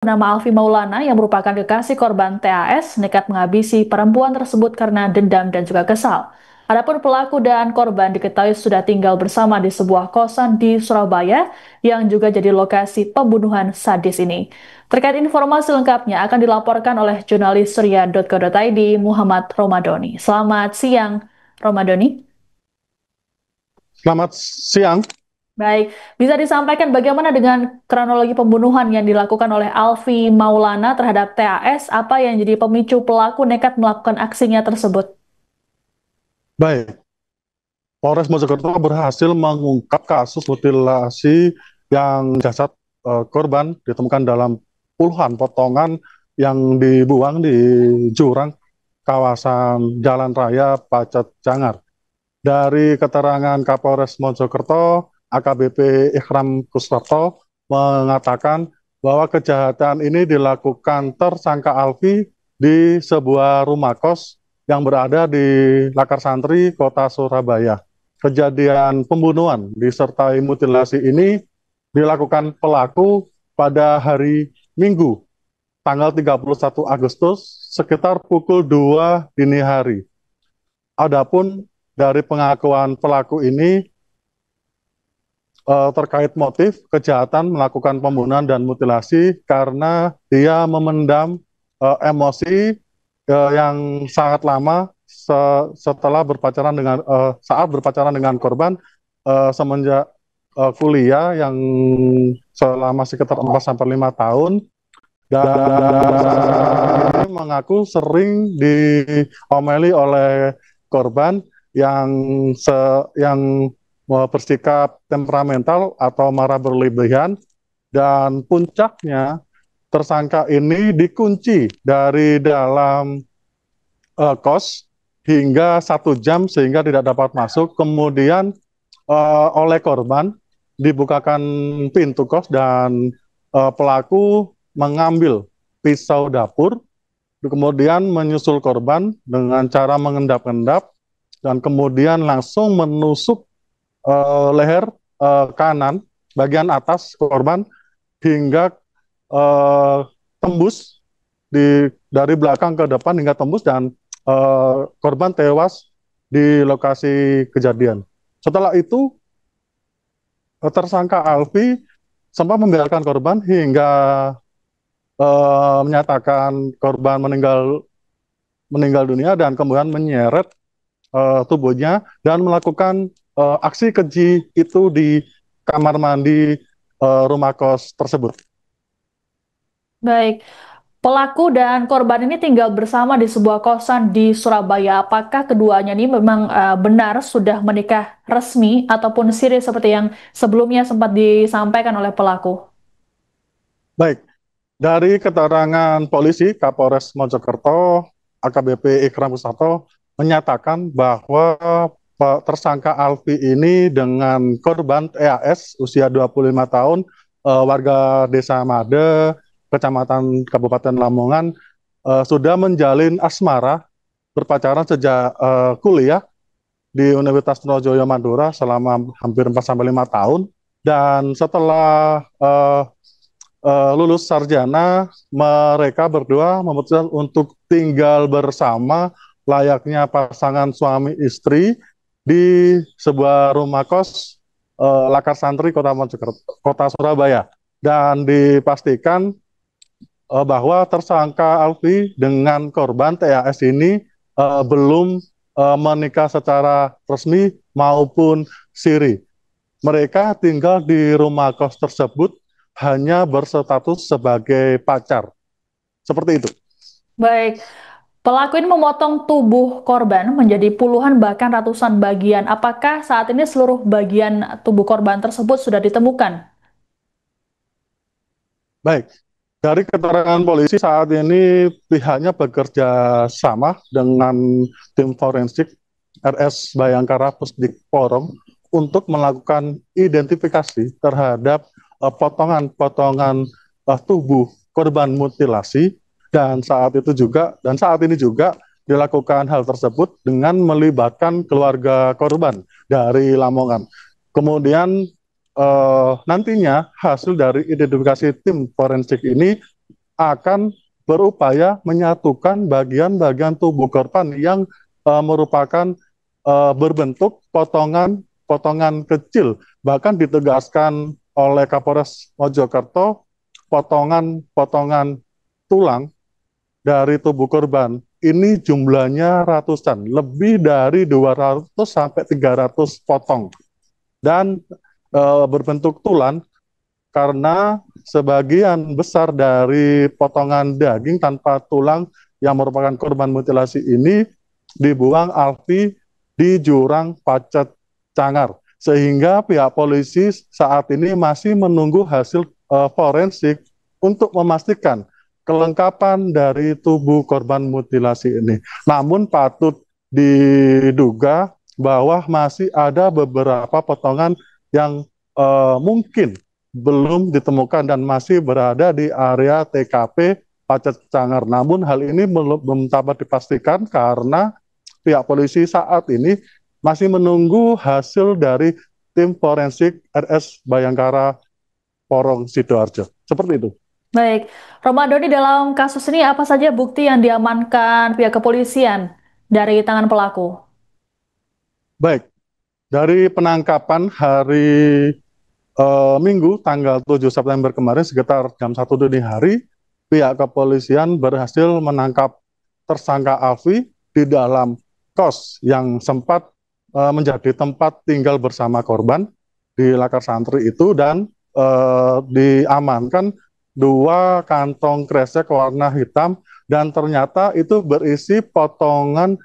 Bernama Alfi Maulana yang merupakan kekasih korban TAS nekat menghabisi perempuan tersebut karena dendam dan juga kesal. Adapun pelaku dan korban diketahui sudah tinggal bersama di sebuah kosan di Surabaya yang juga jadi lokasi pembunuhan sadis ini. Terkait informasi lengkapnya akan dilaporkan oleh jurnalis surya.co.id Muhammad Romadoni. Selamat siang, Romadoni. Selamat siang. Baik, bisa disampaikan bagaimana dengan kronologi pembunuhan yang dilakukan oleh Alfi Maulana terhadap TAS? Apa yang jadi pemicu pelaku nekat melakukan aksinya tersebut? Baik, Polres Mojokerto berhasil mengungkap kasus mutilasi yang jasad korban ditemukan dalam puluhan potongan yang dibuang di jurang kawasan Jalan Raya Pacet Jangar. Dari keterangan Kapolres Mojokerto, AKBP Ikram Kuswarto mengatakan bahwa kejahatan ini dilakukan tersangka Alfi di sebuah rumah kos yang berada di Lakar Santri, Kota Surabaya. Kejadian pembunuhan disertai mutilasi ini dilakukan pelaku pada hari Minggu, tanggal 31 Agustus, sekitar pukul 2 dini hari. Adapun dari pengakuan pelaku ini terkait motif kejahatan melakukan pembunuhan dan mutilasi karena dia memendam emosi yang sangat lama setelah berpacaran dengan saat berpacaran dengan korban semenjak kuliah yang selama sekitar 4 sampai 5 tahun, dan ini mengaku sering diomeli oleh korban yang yang bersikap temperamental atau marah berlebihan, dan puncaknya tersangka ini dikunci dari dalam kos hingga 1 jam sehingga tidak dapat masuk. Kemudian oleh korban dibukakan pintu kos dan pelaku mengambil pisau dapur, kemudian menyusul korban dengan cara mengendap-endap dan kemudian langsung menusuk leher kanan bagian atas korban hingga tembus dari belakang ke depan hingga tembus, dan korban tewas di lokasi kejadian. Setelah itu tersangka Alfi sempat membiarkan korban hingga menyatakan korban meninggal dunia dan kemudian menyeret tubuhnya dan melakukan aksi keji itu di kamar mandi rumah kos tersebut. Baik, pelaku dan korban ini tinggal bersama di sebuah kosan di Surabaya. Apakah keduanya ini memang benar sudah menikah resmi ataupun siri seperti yang sebelumnya sempat disampaikan oleh pelaku? Baik, dari keterangan polisi Kapolres Mojokerto, AKBP Ikram Kuswarto menyatakan bahwa tersangka Alfi ini dengan korban EAS usia 25 tahun, warga Desa Made, Kecamatan Kabupaten Lamongan, sudah menjalin asmara berpacaran sejak kuliah di Universitas Trunojoyo Madura selama hampir 4 sampai 5 tahun, dan setelah lulus sarjana, mereka berdua memutuskan untuk tinggal bersama layaknya pasangan suami istri di sebuah rumah kos Lakar Santri, Kota Mojokerto, Kota Surabaya. Dan dipastikan bahwa tersangka Alfi dengan korban TAS ini belum menikah secara resmi maupun siri. Mereka tinggal di rumah kos tersebut hanya berstatus sebagai pacar. Seperti itu. Baik, pelaku ini memotong tubuh korban menjadi puluhan bahkan ratusan bagian. Apakah saat ini seluruh bagian tubuh korban tersebut sudah ditemukan? Baik, dari keterangan polisi saat ini pihaknya bekerja sama dengan tim forensik RS Bayangkara Pusdik Porong untuk melakukan identifikasi terhadap potongan-potongan tubuh korban mutilasi, dan saat ini juga dilakukan hal tersebut dengan melibatkan keluarga korban dari Lamongan. Kemudian nantinya hasil dari identifikasi tim forensik ini akan berupaya menyatukan bagian-bagian tubuh korban yang merupakan berbentuk potongan kecil. Bahkan ditegaskan oleh Kapolres Mojokerto, potongan-potongan tulang dari tubuh korban ini jumlahnya ratusan, lebih dari 200 sampai 300 potong. Dan berbentuk tulang karena sebagian besar dari potongan daging tanpa tulang yang merupakan korban mutilasi ini dibuang Alfi di jurang Pacet Cangar. Sehingga pihak polisi saat ini masih menunggu hasil forensik untuk memastikan kelengkapan dari tubuh korban mutilasi ini. Namun patut diduga bahwa masih ada beberapa potongan yang mungkin belum ditemukan dan masih berada di area TKP Pacet Cangar. Namun hal ini belum dapat dipastikan karena pihak polisi saat ini masih menunggu hasil dari tim forensik RS Bayangkara Porong Sidoarjo. Seperti itu. Baik, Romadoni, dalam kasus ini apa saja bukti yang diamankan pihak kepolisian dari tangan pelaku? Baik, dari penangkapan hari Minggu tanggal 7 September kemarin sekitar jam 1 dini hari, pihak kepolisian berhasil menangkap tersangka Alfi di dalam kos yang sempat menjadi tempat tinggal bersama korban di Lakar Santri itu, dan diamankan 2 kantong kresek warna hitam dan ternyata itu berisi potongan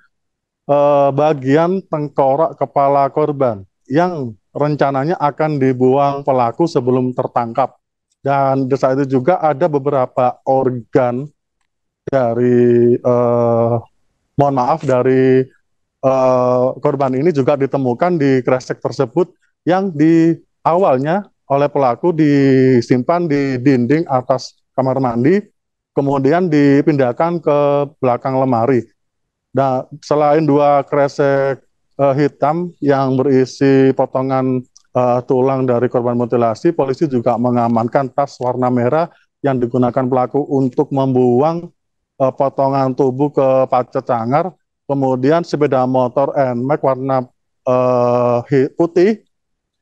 bagian tengkorak kepala korban yang rencananya akan dibuang pelaku sebelum tertangkap. Dan di saat itu juga ada beberapa organ dari mohon maaf dari korban ini juga ditemukan di kresek tersebut yang di awalnya oleh pelaku disimpan di dinding atas kamar mandi, kemudian dipindahkan ke belakang lemari. Nah, selain 2 kresek hitam yang berisi potongan tulang dari korban mutilasi, polisi juga mengamankan tas warna merah yang digunakan pelaku untuk membuang potongan tubuh ke Pacet Cangar, kemudian sepeda motor NMAX warna putih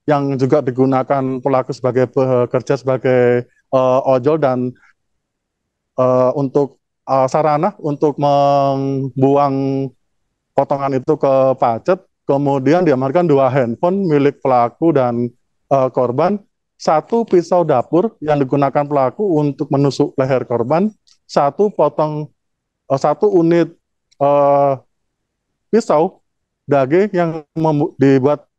yang juga digunakan pelaku sebagai bekerja sebagai ojol dan untuk sarana untuk membuang potongan itu ke Pacet. Kemudian diamankan 2 handphone milik pelaku dan korban, 1 pisau dapur yang digunakan pelaku untuk menusuk leher korban, 1 unit pisau daging yang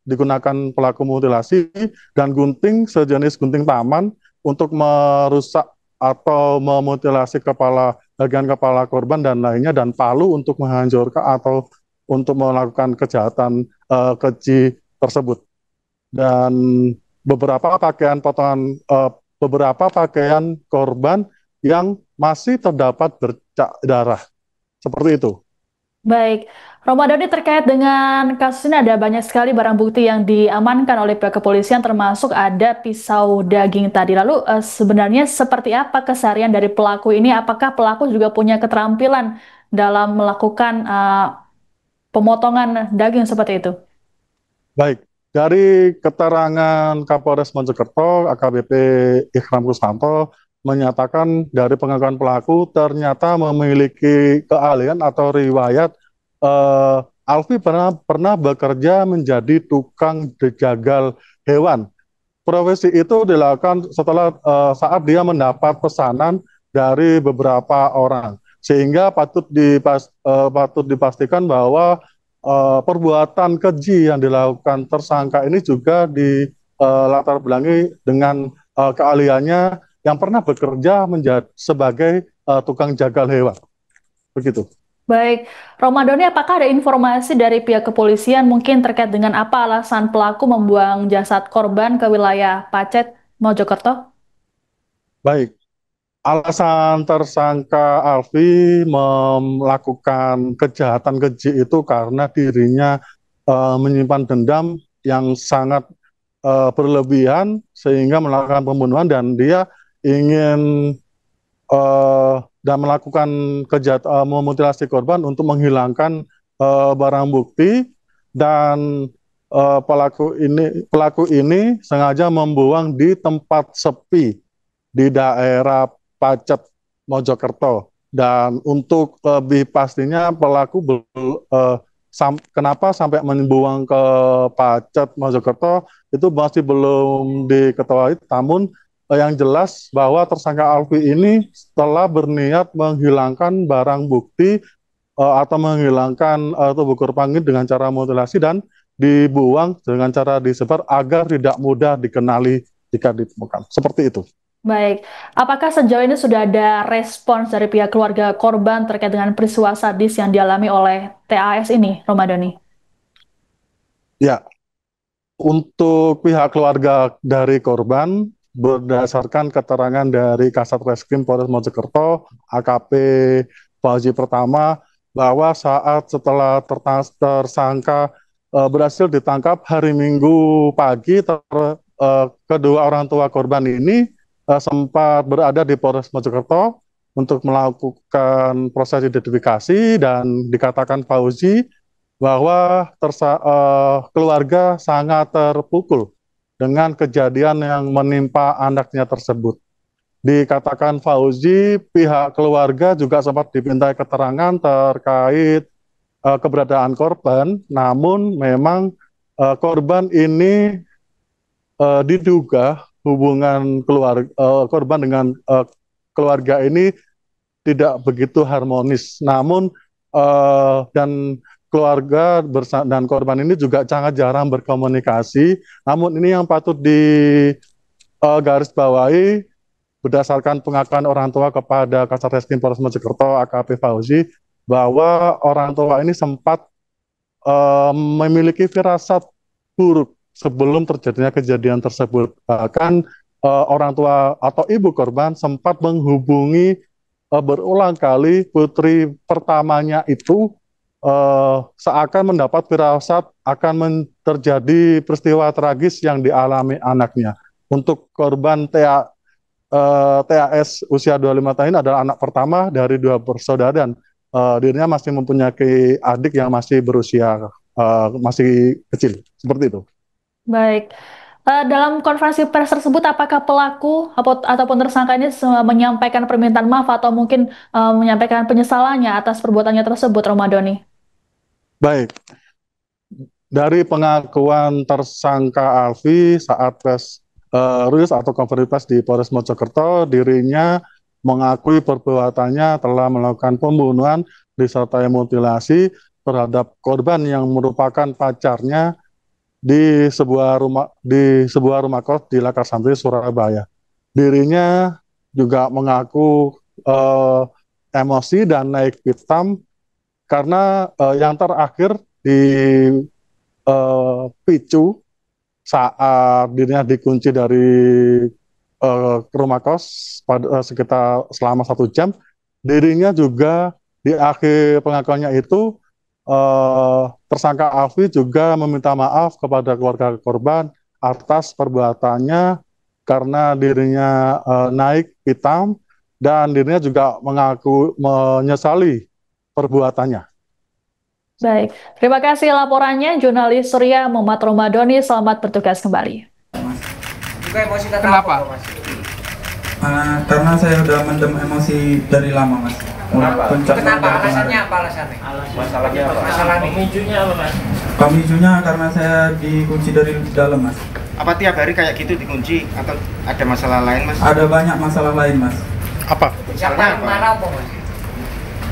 digunakan pelaku mutilasi, dan gunting sejenis gunting taman untuk merusak atau memutilasi bagian kepala korban dan lainnya, dan palu untuk menghancurkan atau untuk melakukan kejahatan keji tersebut. Dan beberapa pakaian korban yang masih terdapat bercak darah. Seperti itu. Baik, Romadoni, terkait dengan kasus ini ada banyak sekali barang bukti yang diamankan oleh pihak kepolisian, termasuk ada pisau daging tadi. Lalu sebenarnya seperti apa keseharian dari pelaku ini? Apakah pelaku juga punya keterampilan dalam melakukan pemotongan daging seperti itu? Baik, dari keterangan Kapolres Mojokerto, AKBP Ikram Kustanto menyatakan dari pengakuan pelaku ternyata memiliki keahlian atau riwayat Alfi pernah bekerja menjadi tukang jagal hewan. Profesi itu dilakukan setelah saat dia mendapat pesanan dari beberapa orang, sehingga patut dipastikan bahwa perbuatan keji yang dilakukan tersangka ini juga latar belakangi dengan keahliannya yang pernah bekerja menjadi sebagai tukang jagal hewan. Begitu. Baik, Romadoni, apakah ada informasi dari pihak kepolisian mungkin terkait dengan apa alasan pelaku membuang jasad korban ke wilayah Pacet, Mojokerto? Baik, alasan tersangka Alfi melakukan kejahatan keji itu karena dirinya menyimpan dendam yang sangat berlebihan sehingga melakukan pembunuhan, dan dia ingin dan melakukan memutilasi korban untuk menghilangkan barang bukti, dan pelaku ini sengaja membuang di tempat sepi di daerah Pacet, Mojokerto. Dan untuk lebih pastinya pelaku kenapa sampai membuang ke Pacet, Mojokerto itu masih belum diketahui. Namun yang jelas bahwa tersangka Alfi ini telah berniat menghilangkan barang bukti atau menghilangkan tubuh korban dengan cara mutilasi dan dibuang dengan cara disebar agar tidak mudah dikenali jika ditemukan. Seperti itu. Baik, apakah sejauh ini sudah ada respons dari pihak keluarga korban terkait dengan peristiwa sadis yang dialami oleh TAS ini, Romadhoni? Ya, untuk pihak keluarga dari korban, berdasarkan keterangan dari Kasat Reskrim Polres Mojokerto, AKP Fauzi Pertama, bahwa saat setelah tersangka berhasil ditangkap hari Minggu pagi, kedua orang tua korban ini sempat berada di Polres Mojokerto untuk melakukan proses identifikasi, dan dikatakan Fauzi bahwa keluarga sangat terpukul dengan kejadian yang menimpa anaknya tersebut. Dikatakan Fauzi, pihak keluarga juga sempat dimintai keterangan terkait keberadaan korban, namun memang korban ini diduga hubungan korban dengan keluarga ini tidak begitu harmonis. Namun dan keluarga dan korban ini juga sangat jarang berkomunikasi. Namun ini yang patut digarisbawahi berdasarkan pengakuan orang tua kepada Kasat Reskrim Polres Mojokerto AKP Fauzi, bahwa orang tua ini sempat memiliki firasat buruk sebelum terjadinya kejadian tersebut. Bahkan orang tua atau ibu korban sempat menghubungi berulang kali putri pertamanya itu, seakan mendapat firasat akan terjadi peristiwa tragis yang dialami anaknya. Untuk korban TAS usia 25 tahun adalah anak pertama dari 2 bersaudara, dan dirinya masih mempunyai adik yang masih berusia masih kecil. Seperti itu. Baik, dalam konferensi pers tersebut apakah pelaku ataupun tersangka ini menyampaikan permintaan maaf atau mungkin menyampaikan penyesalannya atas perbuatannya tersebut, Romadhoni? Baik, dari pengakuan tersangka Alfi saat rilis atau konferensi pers di Polres Mojokerto, dirinya mengakui perbuatannya telah melakukan pembunuhan disertai mutilasi terhadap korban yang merupakan pacarnya di sebuah rumah kos di Lakarsantri, Surabaya. Dirinya juga mengaku emosi dan naik pitam karena yang terakhir dipicu saat dirinya dikunci dari rumah kos pada sekitar selama 1 jam. Dirinya juga di akhir pengakuannya itu, tersangka Alfi juga meminta maaf kepada keluarga korban atas perbuatannya karena dirinya naik pitam, dan dirinya juga mengaku menyesali perbuatannya. Baik, terima kasih laporannya jurnalis Surya Muhammad Romadhoni. Selamat bertugas kembali. Kenapa? Karena saya udah mendem emosi dari lama, Mas. Kenapa? Alasannya apa alasannya? Masalahnya apa? Masalah pemicunya apa, Mas? Pemicunya karena saya dikunci dari dalam, Mas. Apa tiap hari kayak gitu dikunci atau ada masalah lain, Mas? Ada banyak masalah lain, Mas. Apa? Siapa yang marah apa, Mas?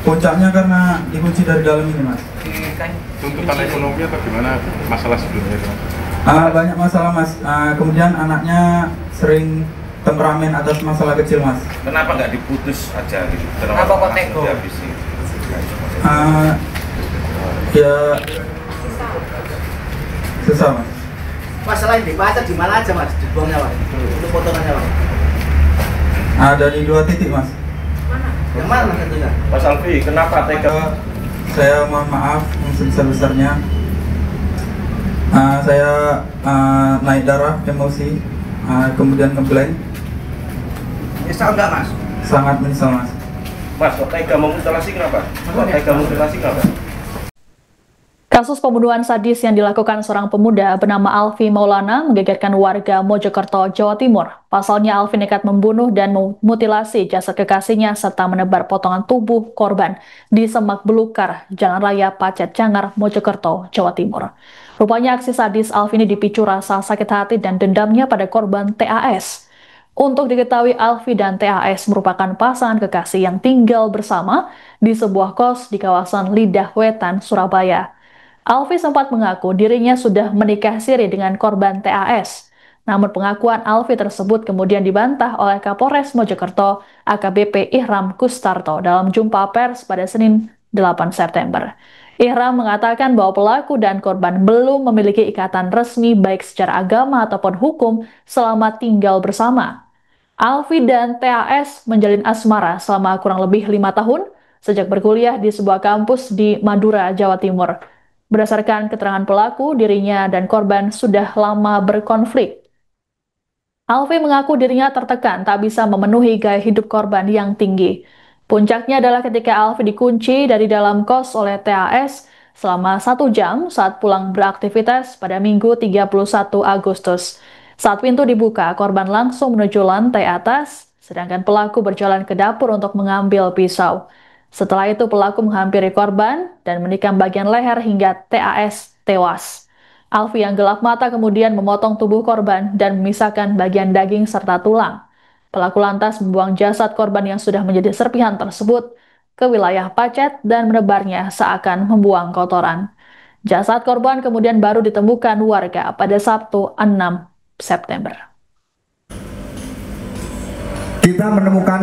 Puncaknya karena dikunci dari dalam ini, Mas. Tuntutan ekonomi atau gimana masalah sebelumnya, Mas? Banyak masalah, Mas. Kemudian anaknya sering temperamen atas masalah kecil, Mas. Kenapa nggak diputus aja gitu? Kenapa kok tega? Ya susah, Mas. Masalah yang dibaca di mana aja, Mas? Dibuangnya, Mas. Untuk potongannya, Mas. Ada di 2 titik, Mas. Yang mana, Mas, tentunya? Mas Alfi, kenapa tega? Saya mohon maaf yang sebesar-besarnya. Saya naik darah, emosi, kemudian ngeblank. Nyesal enggak, Mas? Sangat menyesal, Mas. Mas, kok tega memutilasi kenapa? Kok tega memutilasi kenapa? Kasus pembunuhan sadis yang dilakukan seorang pemuda bernama Alfi Maulana menggegerkan warga Mojokerto, Jawa Timur. Pasalnya Alfi nekat membunuh dan memutilasi jasad kekasihnya serta menebar potongan tubuh korban di Semak Belukar, Jalan Raya Pacet Cangar, Mojokerto, Jawa Timur. Rupanya aksi sadis Alfi ini dipicu rasa sakit hati dan dendamnya pada korban TAS. Untuk diketahui, Alfi dan TAS merupakan pasangan kekasih yang tinggal bersama di sebuah kos di kawasan Lidah Wetan, Surabaya. Alfi sempat mengaku dirinya sudah menikah siri dengan korban TAS. Namun pengakuan Alfi tersebut kemudian dibantah oleh Kapolres Mojokerto AKBP Ihram Kustarto dalam jumpa pers pada Senin 8 September. Ihram mengatakan bahwa pelaku dan korban belum memiliki ikatan resmi baik secara agama ataupun hukum selama tinggal bersama. Alfi dan TAS menjalin asmara selama kurang lebih 5 tahun sejak berkuliah di sebuah kampus di Madura, Jawa Timur. Berdasarkan keterangan pelaku, dirinya dan korban sudah lama berkonflik. Alfi mengaku dirinya tertekan tak bisa memenuhi gaya hidup korban yang tinggi. Puncaknya adalah ketika Alfi dikunci dari dalam kos oleh TAS selama 1 jam saat pulang beraktivitas pada Minggu 31 Agustus. Saat pintu dibuka, korban langsung menuju lantai atas, sedangkan pelaku berjalan ke dapur untuk mengambil pisau. Setelah itu pelaku menghampiri korban dan menikam bagian leher hingga TAS tewas. Alfi yang gelap mata kemudian memotong tubuh korban dan memisahkan bagian daging serta tulang. Pelaku lantas membuang jasad korban yang sudah menjadi serpihan tersebut ke wilayah Pacet dan menebarnya seakan membuang kotoran. Jasad korban kemudian baru ditemukan warga pada Sabtu 6 September. Kita menemukan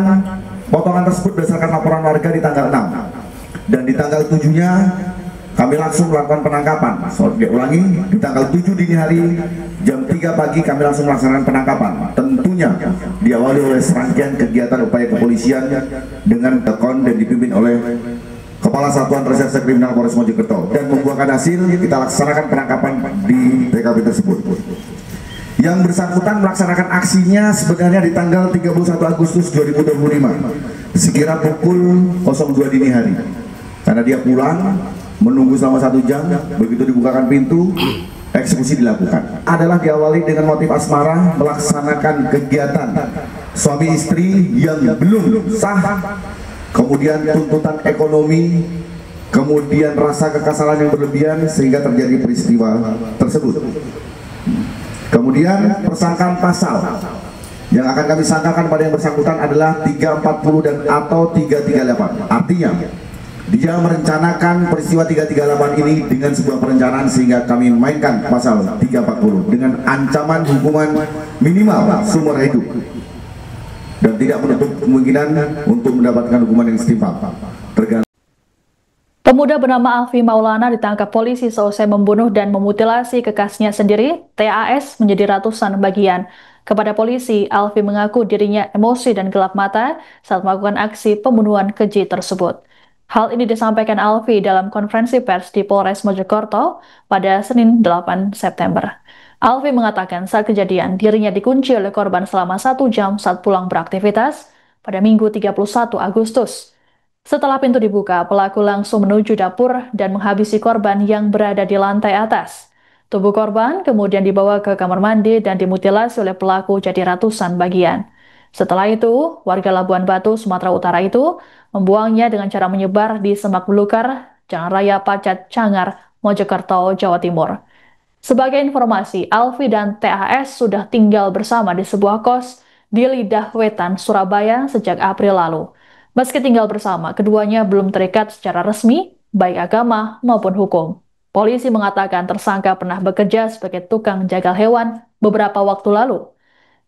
potongan tersebut berdasarkan laporan warga di tanggal 6 dan di tanggal 7-nya kami langsung melakukan penangkapan. Ulangi, di tanggal 7 dini hari jam 3 pagi kami langsung melaksanakan penangkapan. Tentunya diawali oleh serangkaian kegiatan upaya kepolisian dengan tekon dan dipimpin oleh Kepala Satuan Reserse Kriminal Polres Mojokerto dan membuahkan hasil kita laksanakan penangkapan di TKP tersebut. Yang bersangkutan melaksanakan aksinya sebenarnya di tanggal 31 Agustus 2025 sekira pukul 02 dini hari, karena dia pulang menunggu selama 1 jam. Begitu dibukakan pintu, eksekusi dilakukan. Adalah diawali dengan motif asmara, melaksanakan kegiatan suami istri yang belum sah, kemudian tuntutan ekonomi, kemudian rasa kekesalan yang berlebihan sehingga terjadi peristiwa tersebut. Kemudian persangkaan pasal yang akan kami sangkakan pada yang bersangkutan adalah 340 dan atau 338. Artinya dia merencanakan peristiwa 338 ini dengan sebuah perencanaan sehingga kami mainkan pasal 340 dengan ancaman hukuman minimal seumur hidup dan tidak menutup kemungkinan untuk mendapatkan hukuman yang setimpal. Pemuda bernama Alfi Maulana ditangkap polisi seusai membunuh dan memutilasi kekasihnya sendiri, TAS, menjadi ratusan bagian. Kepada polisi, Alfi mengaku dirinya emosi dan gelap mata saat melakukan aksi pembunuhan keji tersebut. Hal ini disampaikan Alfi dalam konferensi pers di Polres Mojokerto pada Senin 8 September. Alfi mengatakan saat kejadian dirinya dikunci oleh korban selama 1 jam saat pulang beraktivitas pada Minggu 31 Agustus. Setelah pintu dibuka, pelaku langsung menuju dapur dan menghabisi korban yang berada di lantai atas. Tubuh korban kemudian dibawa ke kamar mandi dan dimutilasi oleh pelaku jadi ratusan bagian. Setelah itu, warga Labuan Batu, Sumatera Utara itu membuangnya dengan cara menyebar di Semak Belukar, Jalan Raya Pacet Cangar, Mojokerto, Jawa Timur. Sebagai informasi, Alfi dan TAS sudah tinggal bersama di sebuah kos di Lidah Wetan, Surabaya sejak April lalu. Meski tinggal bersama, keduanya belum terikat secara resmi, baik agama maupun hukum. Polisi mengatakan tersangka pernah bekerja sebagai tukang jagal hewan beberapa waktu lalu.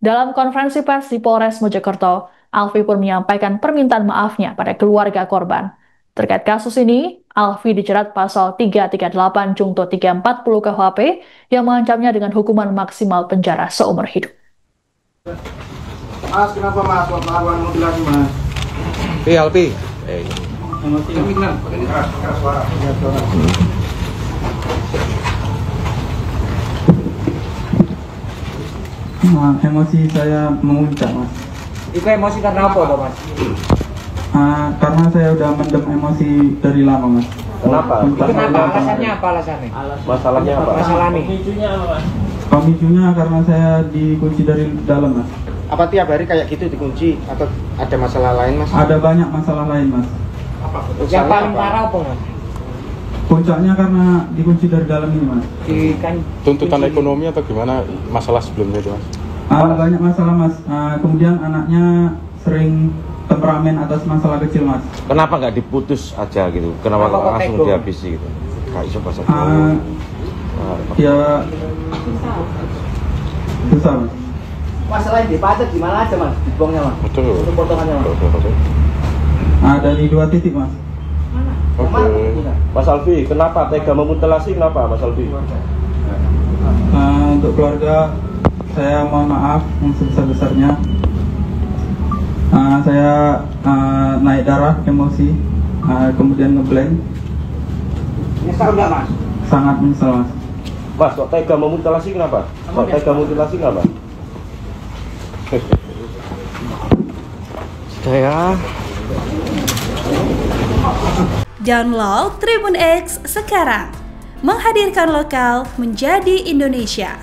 Dalam konferensi pers di Polres Mojokerto, Alfi pun menyampaikan permintaan maafnya pada keluarga korban. Terkait kasus ini, Alfi dijerat pasal 338 Junto 340 KUHP yang mengancamnya dengan hukuman maksimal penjara seumur hidup. Mas, kenapa mas melakukan mutilasi mas? Alfi. Emosi saya memuncak mas. Itu emosi karena apa toh mas? Karena saya udah mendem emosi dari lama, Mas. Kenapa? Kenapa? Alasannya apa alasannya? Masalahnya apa? Masalah nih. Pemicunya karena saya dikunci dari dalam, Mas. Apa tiap hari kayak gitu dikunci atau ada masalah lain, Mas? Ada banyak masalah lain, Mas. Yang paling parah apa, Mas? Puncaknya karena dikunci dari dalam ini, Mas. Tuntutan ekonomi atau gimana masalah sebelumnya itu, Mas? Banyak masalah, Mas. Kemudian anaknya sering temperamen atas masalah kecil, Mas. Kenapa nggak diputus aja gitu? Kenapa langsung dihabisi gitu? Kak Iso pasal Ya susah, Mas. Masalah di pajak gimana aja, Mas? Dibuangnya, Mas? Betul. Untuk potongannya, Mas? Betul. Dari 2 titik, Mas. Oke. Mas Alfi, kenapa tega memutilasi? Kenapa Mas Alfi? Untuk keluarga, saya mohon maaf yang sebesar-besarnya. Saya naik darah, emosi, kemudian ngeblank. Nyesal nggak, Mas? Sangat menyesal, Mas. Mas, kok tega memutilasi kenapa? Kok tega memutilasi kenapa? Saya Download Tribun X sekarang, menghadirkan lokal menjadi Indonesia.